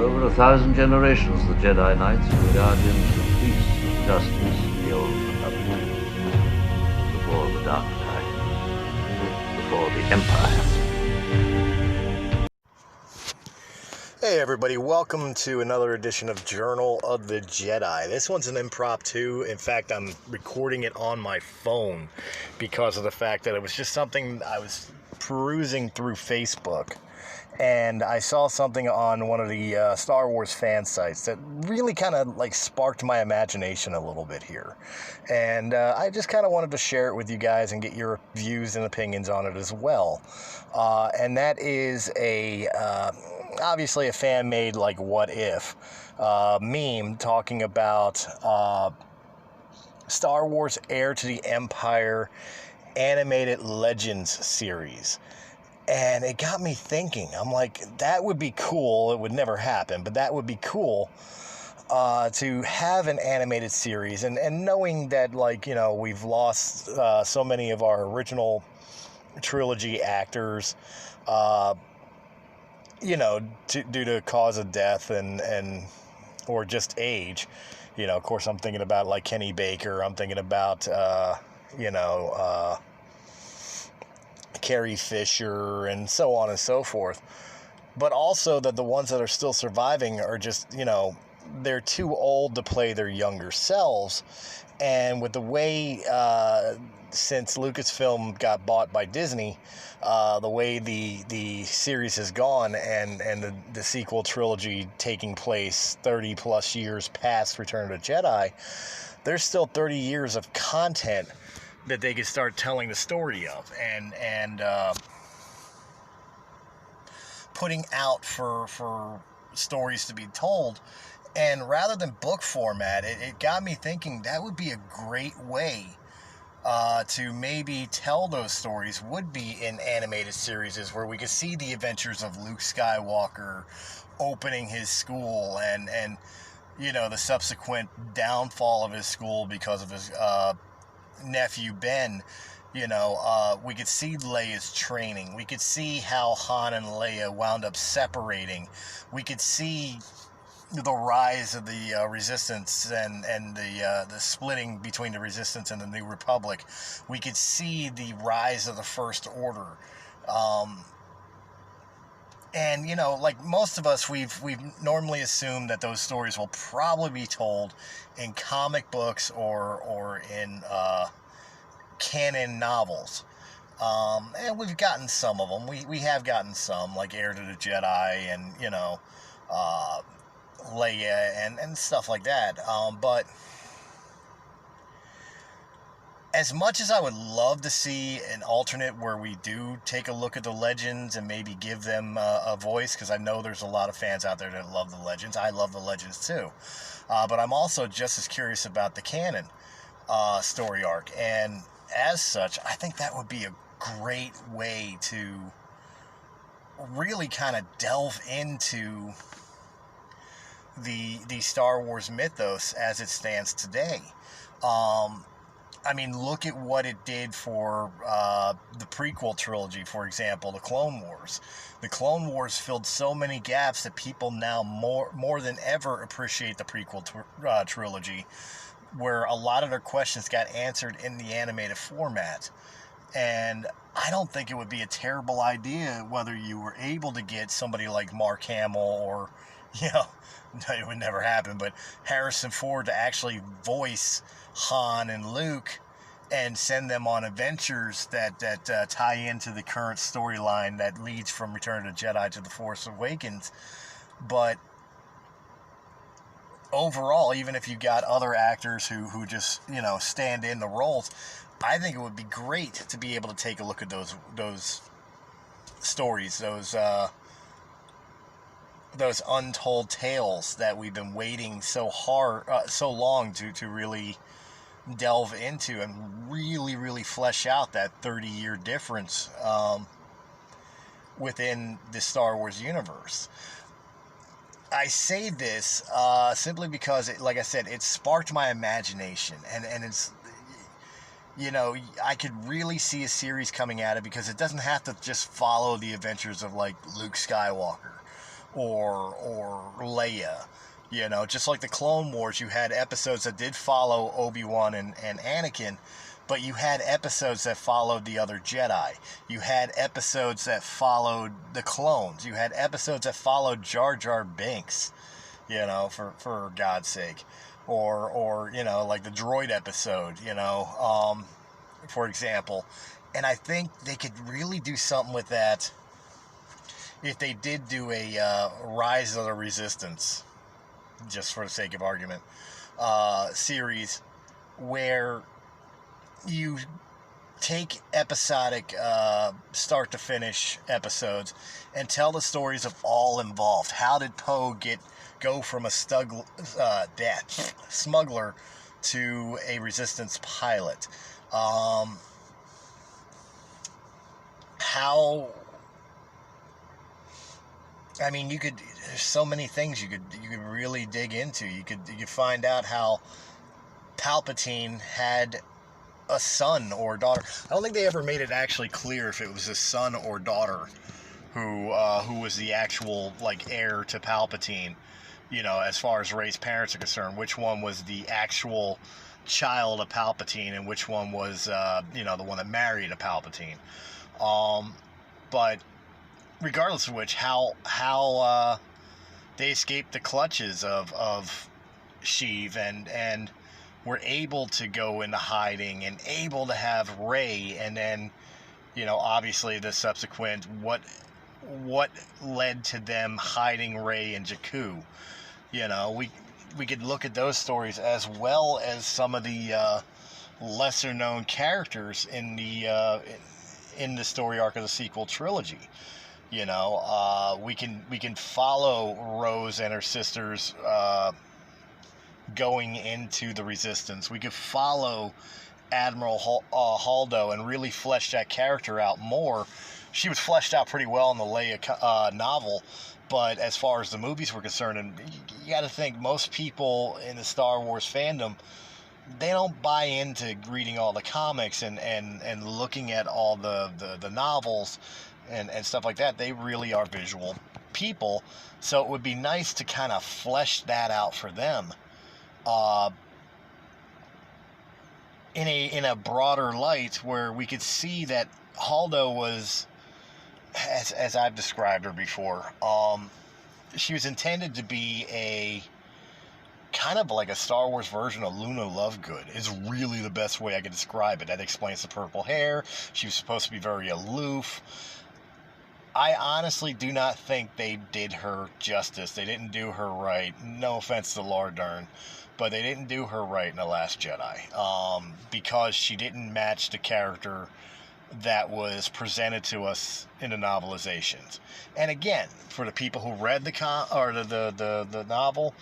over 1,000 generations, the Jedi Knights were guardians of peace, of justice, the old republic, before the dark side, before the Empire. Hey everybody, welcome to another edition of Journal of the Jedi. This one's an impromptu. In fact, I'm recording it on my phone because of the fact that it was just something I was perusing through Facebook. And I saw something on one of the Star Wars fan sites that really kind of like sparked my imagination a little bit here. And I just kind of wanted to share it with you guys and get your views and opinions on it as well. And that is obviously a fan-made like what if meme talking about Star Wars Heir to the Empire animated Legends series. And it got me thinking. I'm like, that would be cool. It would never happen, but that would be cool to have an animated series. And knowing that, like, you know, we've lost so many of our original trilogy actors, you know, due to cause of death and or just age. You know, of course, I'm thinking about, like, Kenny Baker. I'm thinking about, Carrie Fisher and so on and so forth, but also that the ones that are still surviving are just, you know, they're too old to play their younger selves. And with the way since Lucasfilm got bought by Disney, the way the series has gone and the sequel trilogy taking place 30 plus years past Return of the Jedi, there's still 30 years of content that they could start telling the story of and putting out for stories to be told. And rather than book format, it got me thinking that would be a great way to maybe tell those stories, would be in animated series where we could see the adventures of Luke Skywalker opening his school and you know, the subsequent downfall of his school because of his nephew Ben. You know, we could see Leia's training. We could see how Han and Leia wound up separating. We could see the rise of the Resistance and the splitting between the Resistance and the New Republic. We could see the rise of the First Order. And, you know, like most of us, we've normally assumed that those stories will probably be told in comic books or in canon novels. And we've gotten some of them. We have gotten some, like Heir to the Jedi and, you know, Leia and stuff like that. But as much as I would love to see an alternate where we do take a look at the Legends and maybe give them a voice, because I know there's a lot of fans out there that love the Legends. I love the Legends too. But I'm also just as curious about the canon story arc. And as such, I think that would be a great way to really kind of delve into the Star Wars mythos as it stands today. I mean, look at what it did for the prequel trilogy, for example, the Clone Wars. The Clone Wars filled so many gaps that people now more than ever appreciate the prequel trilogy, where a lot of their questions got answered in the animated format. And I don't think it would be a terrible idea whether you were able to get somebody like Mark Hamill or, you know, it would never happen, but Harrison Ford to actually voice Han and Luke and send them on adventures that tie into the current storyline that leads from Return of the Jedi to The Force Awakens. But overall, even if you got other actors who just, you know, stand in the roles, I think it would be great to be able to take a look at those stories, those untold tales that we've been waiting so long to really delve into and really flesh out that 30-year difference within the Star Wars universe. I say this simply because, like I said, it sparked my imagination, and it's, you know, I could really see a series coming at it because it doesn't have to just follow the adventures of, like, Luke Skywalker or Leia. You know, just like the Clone Wars, you had episodes that did follow Obi-Wan and Anakin, but you had episodes that followed the other Jedi. You had episodes that followed the clones. You had episodes that followed Jar Jar Binks, you know, for God's sake. Or you know, like the droid episode, you know, for example. And I think they could really do something with that if they did do a Rise of the Resistance, just for the sake of argument, series where you take episodic start to finish episodes and tell the stories of all involved. How did Poe go from a smuggler to a Resistance pilot? How, I mean, there's so many things you could really dig into. You could find out how Palpatine had a son or daughter. I don't think they ever made it actually clear if it was a son or daughter who was the actual, like, heir to Palpatine, you know, as far as Rey's parents are concerned. Which one was the actual child of Palpatine and which one was, you know, the one that married a Palpatine. But regardless of which, how they escaped the clutches of Sheev and were able to go into hiding and able to have Rey, and then, you know, obviously the subsequent what led to them hiding Rey in Jakku. You know, we could look at those stories as well as some of the lesser known characters in the story arc of the sequel trilogy. You know, we can follow Rose and her sisters going into the Resistance. We could follow Admiral Holdo and really flesh that character out more. She was fleshed out pretty well in the Leia novel, but as far as the movies were concerned, and you got to think most people in the Star Wars fandom, they don't buy into reading all the comics and looking at all the novels and stuff like that. They really are visual people, so it would be nice to kind of flesh that out for them in a broader light, where we could see that Holdo was, as I've described her before, she was intended to be a kind of like a Star Wars version of Luna Lovegood, is really the best way I could describe it. That explains the purple hair. She was supposed to be very aloof. I honestly do not think they did her justice. They didn't do her right. No offense to Laura Dern, but they didn't do her right in The Last Jedi, because she didn't match the character that was presented to us in the novelizations. And again, for the people who read the novel,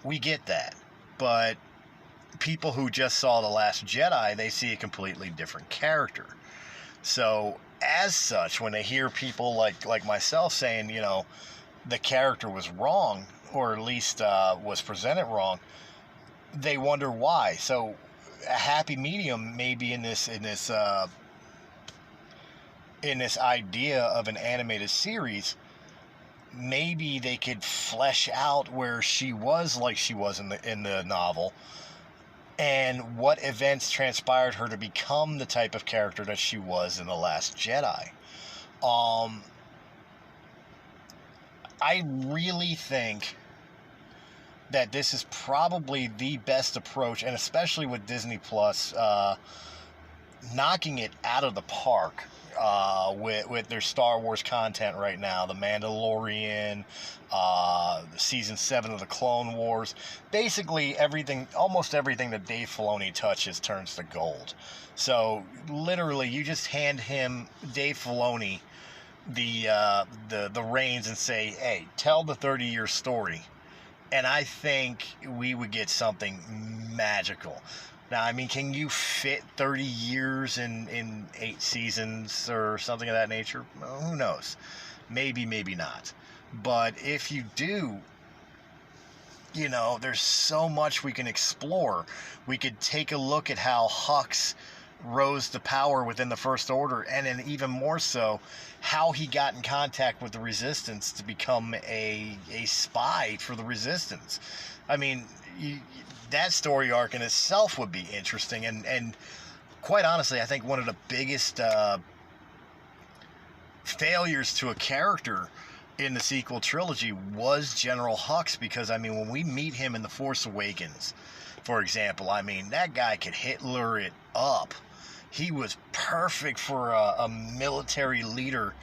we get that. But people who just saw The Last Jedi, they see a completely different character. So as such, when they hear people like myself saying, you know, the character was wrong, or at least was presented wrong, they wonder why. So a happy medium maybe in this idea of an animated series, maybe they could flesh out where she was like she was in the novel, and what events transpired her to become the type of character that she was in The Last Jedi. I really think that this is probably the best approach, and especially with Disney Plus knocking it out of the park with their Star Wars content right now. The Mandalorian, season 7 of the Clone Wars. Basically almost everything that Dave Filoni touches turns to gold. So literally, you just hand him, Dave Filoni, the reins and say, hey, tell the 30-year story. And I think we would get something magical. Now, I mean, can you fit 30 years in 8 seasons or something of that nature? Well, who knows? Maybe, maybe not. But if you do, you know, there's so much we can explore. We could take a look at how Hux rose to power within the First Order, and then even more so, how he got in contact with the Resistance to become a spy for the Resistance. I mean, that story arc in itself would be interesting, and quite honestly, I think one of the biggest failures to a character in the sequel trilogy was General Hux, because, I mean, when we meet him in The Force Awakens, for example, I mean, that guy could Hitler it up. He was perfect for a military leader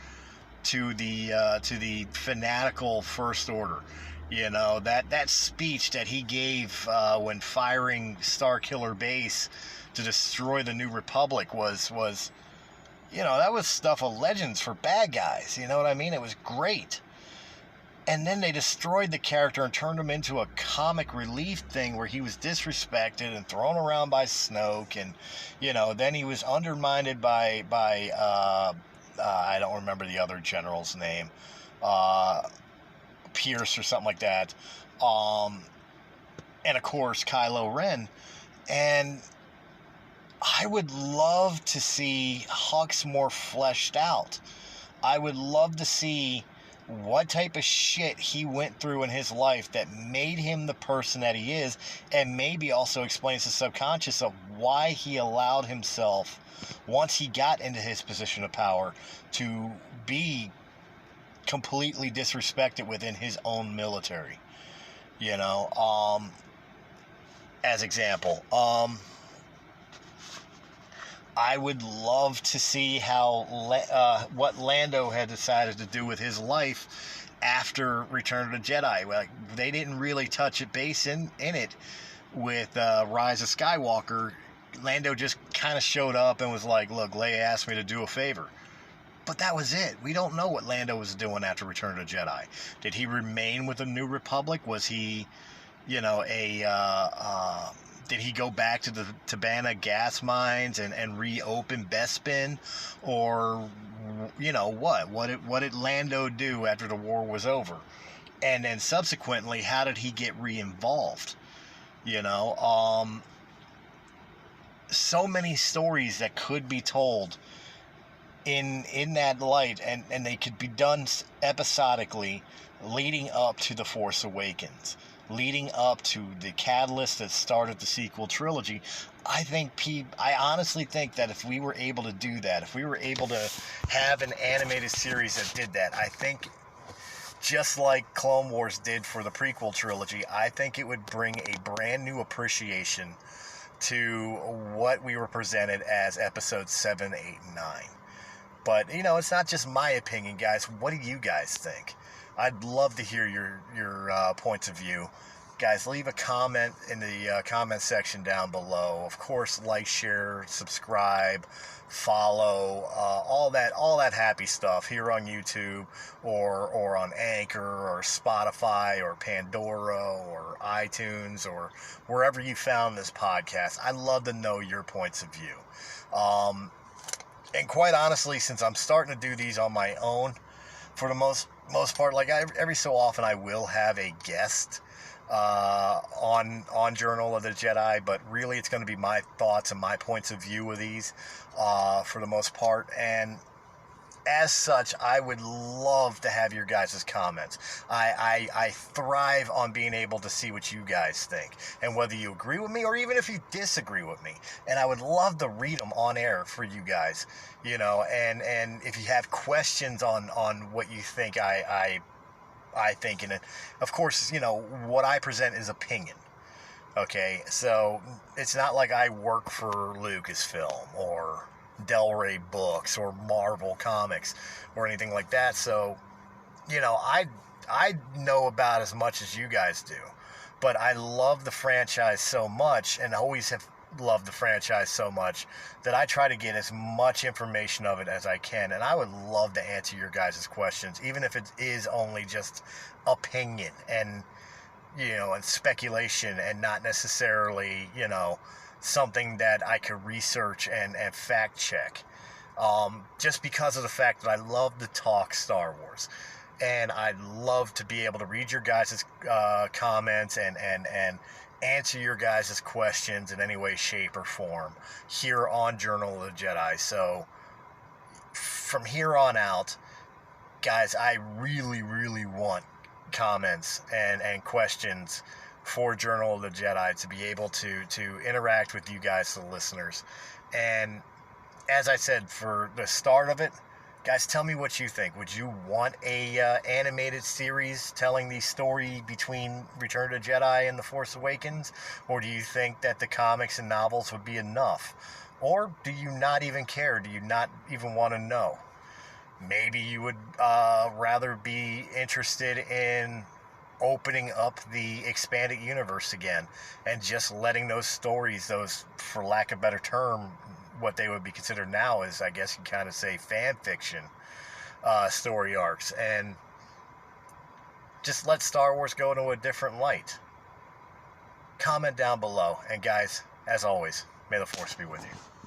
to the fanatical First Order. You know, that speech that he gave when firing Starkiller Base to destroy the New Republic was, you know, that was stuff of legends for bad guys. You know what I mean? It was great. And then they destroyed the character and turned him into a comic relief thing where he was disrespected and thrown around by Snoke. And, you know, then he was undermined by I don't remember the other general's name. Pierce or something like that. And, of course, Kylo Ren. And I would love to see Hux more fleshed out. I would love to see what type of shit he went through in his life that made him the person that he is, and maybe also explains the subconscious of why he allowed himself, once he got into his position of power, to be completely disrespected within his own military. You know, as example, I would love to see how what Lando had decided to do with his life after Return of the Jedi. Like, they didn't really touch a base in it with Rise of Skywalker. Lando just kind of showed up and was like, look, Leia asked me to do a favor. But that was it. We don't know what Lando was doing after Return of the Jedi. Did he remain with the New Republic? Was he, you know, did he go back to the Tabana gas mines and reopen Bespin? Or, you know, what did Lando do after the war was over? And then subsequently, how did he get re-involved? You know, so many stories that could be told in that light, and they could be done episodically, leading up to The Force Awakens, leading up to the catalyst that started the sequel trilogy. I honestly think that if we were able to do that, if we were able to have an animated series that did that, I think, just like Clone Wars did for the prequel trilogy, I think it would bring a brand new appreciation to what we were presented as episodes 7, 8, and 9. But, you know, it's not just my opinion, guys. What do you guys think? I'd love to hear your points of view. Guys, leave a comment in the comment section down below. Of course, like, share, subscribe, follow, all that happy stuff here on YouTube or on Anchor or Spotify or Pandora or iTunes or wherever you found this podcast. I'd love to know your points of view. And quite honestly, since I'm starting to do these on my own, for the most part, like every so often I will have a guest on Journal of the Jedi, but really it's going to be my thoughts and my points of view of these for the most part. And as such, I would love to have your guys' comments. I thrive on being able to see what you guys think, and whether you agree with me or even if you disagree with me. And I would love to read them on air for you guys, you know. And if you have questions on what you think I think, and of course, you know, what I present is opinion. Okay, so it's not like I work for Lucasfilm or Del Rey Books or Marvel Comics or anything like that. So, you know, I know about as much as you guys do, but I love the franchise so much, and always have loved the franchise so much, that I try to get as much information of it as I can. And I would love to answer your guys' questions, even if it is only just opinion and, you know, and speculation, and not necessarily, you know, something that I could research and fact check. Just because of the fact that I love to talk Star Wars, and I'd love to be able to read your guys' comments and answer your guys' questions in any way, shape, or form here on Journal of the Jedi. So from here on out, guys, I really, really want comments and questions for Journal of the Jedi to be able to interact with you guys, the listeners. And as I said, for the start of it, guys, tell me what you think. Would you want a animated series telling the story between Return of the Jedi and The Force Awakens? Or do you think that the comics and novels would be enough? Or do you not even care? Do you not even want to know? Maybe you would rather be interested in opening up the expanded universe again and just letting those stories, those, for lack of a better term, what they would be considered now is, I guess you kind of say, fan fiction story arcs, and just let Star Wars go into a different light. Comment down below, and guys, as always, may the Force be with you.